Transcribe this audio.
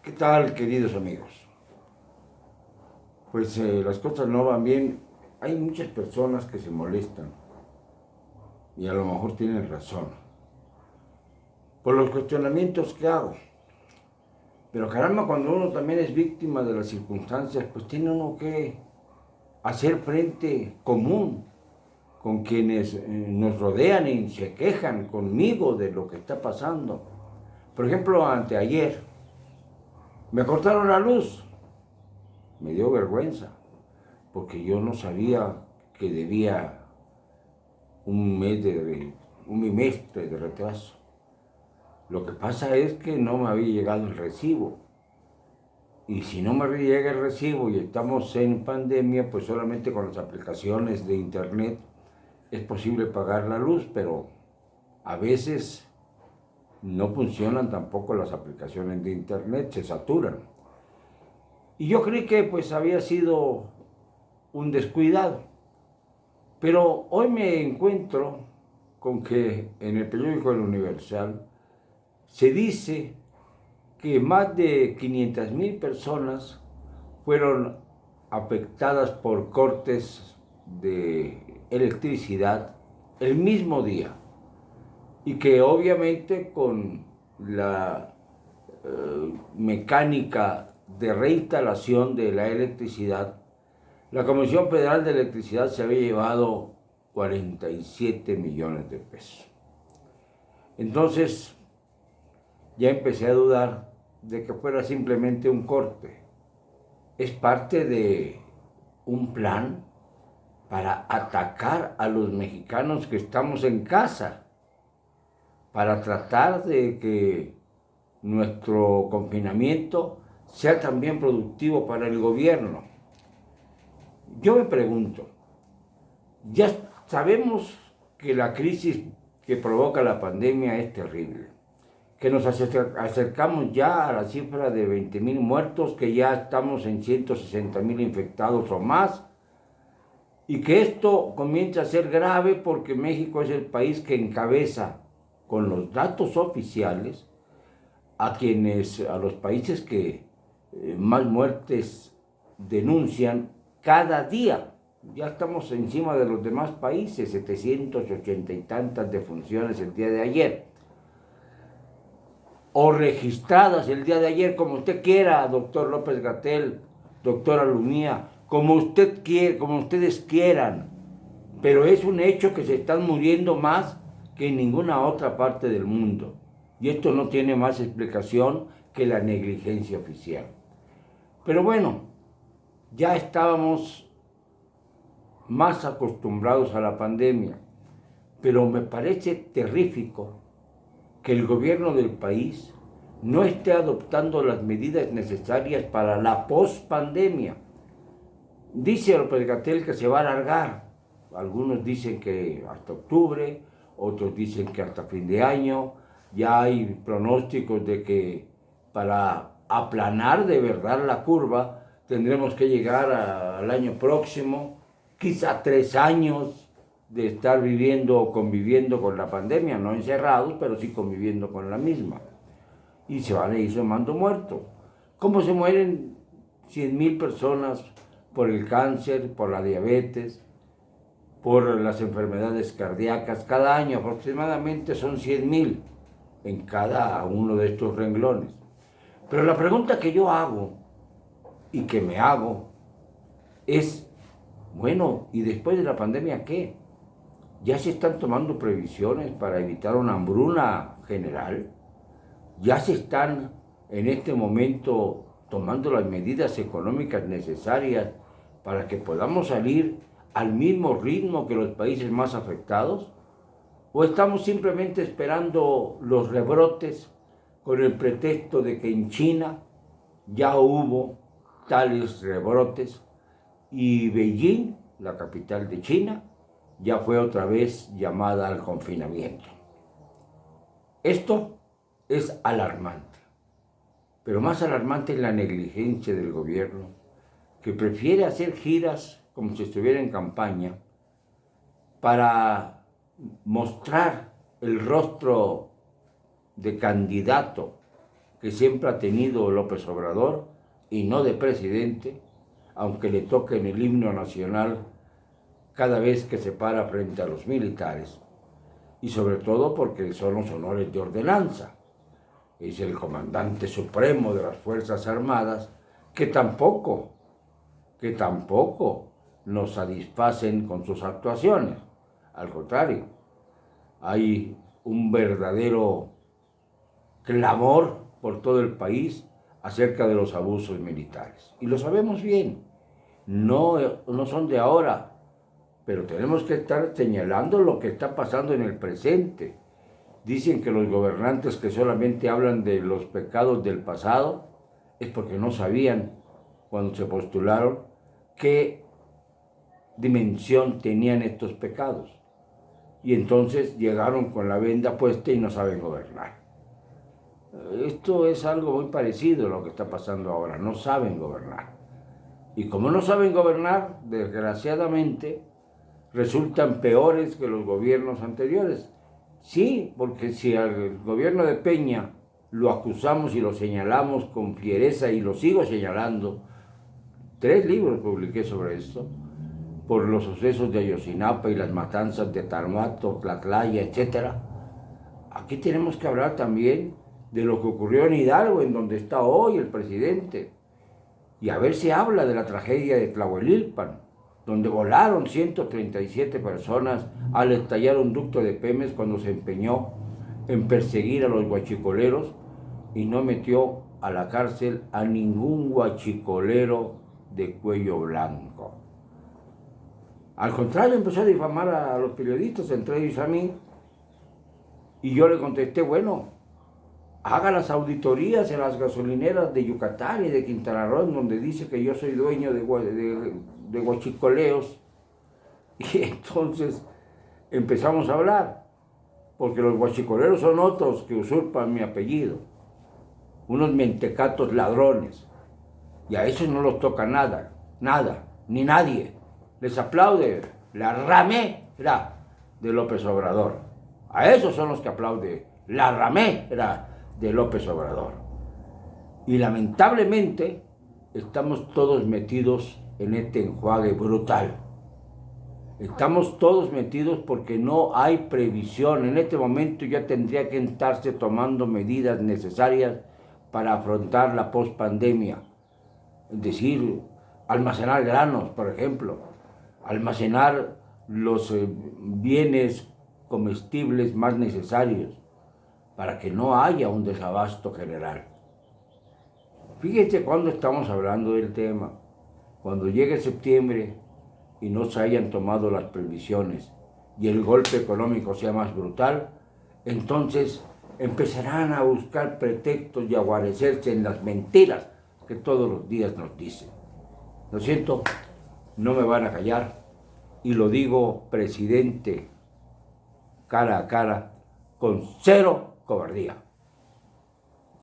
¿Qué tal, queridos amigos? Pues las cosas no van bien. Hay muchas personas que se molestan y a lo mejor tienen razón por los cuestionamientos que hago. Pero caramba, cuando uno también es víctima de las circunstancias, pues tiene uno que hacer frente común con quienes nos rodean y se quejan conmigo de lo que está pasando. Por ejemplo, anteayer me cortaron la luz. Me dio vergüenza porque yo no sabía que debía un bimestre de retraso. Lo que pasa es que no me había llegado el recibo. Y si no me llega el recibo y estamos en pandemia, pues solamente con las aplicaciones de internet es posible pagar la luz, pero a veces no funcionan tampoco las aplicaciones de internet, se saturan. Y yo creí que pues había sido un descuidado. Pero hoy me encuentro con que en el periódico El Universal se dice que más de 500,000 personas fueron afectadas por cortes de electricidad el mismo día y que obviamente con la mecánica de reinstalación de la electricidad, la Comisión Federal de Electricidad se había llevado 47 millones de pesos. Entonces ya empecé a dudar de que fuera simplemente un corte. Es parte de un plan para atacar a los mexicanos que estamos en casa, para tratar de que nuestro confinamiento sea también productivo para el gobierno. Yo me pregunto, ya sabemos que la crisis que provoca la pandemia es terrible, que nos acercamos ya a la cifra de 20,000 muertos, que ya estamos en 160,000 infectados o más, y que esto comienza a ser grave porque México es el país que encabeza, con los datos oficiales, a los países que más muertes denuncian cada día. Ya estamos encima de los demás países, 780 y tantas defunciones el día de ayer. O registradas el día de ayer, como usted quiera, doctor López-Gatell, doctora Lumía, como ustedes quieran. Pero es un hecho que se están muriendo más que en ninguna otra parte del mundo. Y esto no tiene más explicación que la negligencia oficial. Pero bueno, ya estábamos más acostumbrados a la pandemia, pero me parece terrífico que el gobierno del país no esté adoptando las medidas necesarias para la pospandemia. Dice López-Gatell que se va a alargar. Algunos dicen que hasta octubre, otros dicen que hasta fin de año. Ya hay pronósticos de que para aplanar de verdad la curva tendremos que llegar al año próximo, quizá 3 años de estar viviendo o conviviendo con la pandemia, no encerrados, pero sí conviviendo con la misma. Y se van a ir sumando muertos. ¿Cómo se mueren 100,000 personas por el cáncer, por la diabetes, por las enfermedades cardíacas? Cada año aproximadamente son 100,000 en cada uno de estos renglones. Pero la pregunta que yo hago y que me hago es, bueno, ¿y después de la pandemia qué? ¿Ya se están tomando previsiones para evitar una hambruna general? ¿Ya se están en este momento tomando las medidas económicas necesarias para que podamos salir al mismo ritmo que los países más afectados? ¿O estamos simplemente esperando los rebrotes con el pretexto de que en China ya hubo tales rebrotes y Beijing, la capital de China, ya fue otra vez llamada al confinamiento? Esto es alarmante, pero más alarmante es la negligencia del gobierno, que prefiere hacer giras como si estuviera en campaña para mostrar el rostro de candidato que siempre ha tenido López Obrador, y no de presidente, aunque le toque en el himno nacional cada vez que se para frente a los militares, y sobre todo porque son los honores de ordenanza. Es el comandante supremo de las Fuerzas Armadas, que tampoco nos satisfacen con sus actuaciones. Al contrario, hay un verdadero clamor por todo el país acerca de los abusos militares. Y lo sabemos bien, no son de ahora, pero tenemos que estar señalando lo que está pasando en el presente. Dicen que los gobernantes que solamente hablan de los pecados del pasado es porque no sabían, cuando se postularon, qué dimensión tenían estos pecados. Y entonces llegaron con la venda puesta y no saben gobernar. Esto es algo muy parecido a lo que está pasando ahora, no saben gobernar. Y como no saben gobernar, desgraciadamente, resultan peores que los gobiernos anteriores. Sí, porque si al gobierno de Peña lo acusamos y lo señalamos con fiereza, y lo sigo señalando, 3 libros publiqué sobre esto, por los sucesos de Ayotzinapa y las matanzas de Tarmato, Tlatlaya, etc. Aquí tenemos que hablar también de lo que ocurrió en Hidalgo, en donde está hoy el presidente. Y a ver si habla de la tragedia de Tlahuelilpan, donde volaron 137 personas al estallar un ducto de Pemex cuando se empeñó en perseguir a los guachicoleros y no metió a la cárcel a ningún guachicolero de cuello blanco. Al contrario, empezó a difamar a los periodistas, entre ellos a mí, y yo le contesté, bueno, haga las auditorías en las gasolineras de Yucatán y de Quintana Roo, donde dice que yo soy dueño de guachicoleos. Y entonces empezamos a hablar, porque los guachicoleros son otros que usurpan mi apellido, unos mentecatos ladrones, y a esos no los toca nada, ni nadie. Les aplaude la ramera de López Obrador. A esos son los que aplaude la ramera de López Obrador. Y lamentablemente estamos todos metidos en este enjuague brutal. Estamos todos metidos porque no hay previsión. En este momento ya tendría que estarse tomando medidas necesarias para afrontar la pospandemia. Es decir, almacenar granos, por ejemplo, almacenar los bienes comestibles más necesarios para que no haya un desabasto general. Fíjense cuando estamos hablando del tema, cuando llegue septiembre y no se hayan tomado las previsiones y el golpe económico sea más brutal, entonces empezarán a buscar pretextos y a guarecerse en las mentiras que todos los días nos dicen. Lo siento, no me van a callar, y lo digo, presidente, cara a cara, con cero cobardía.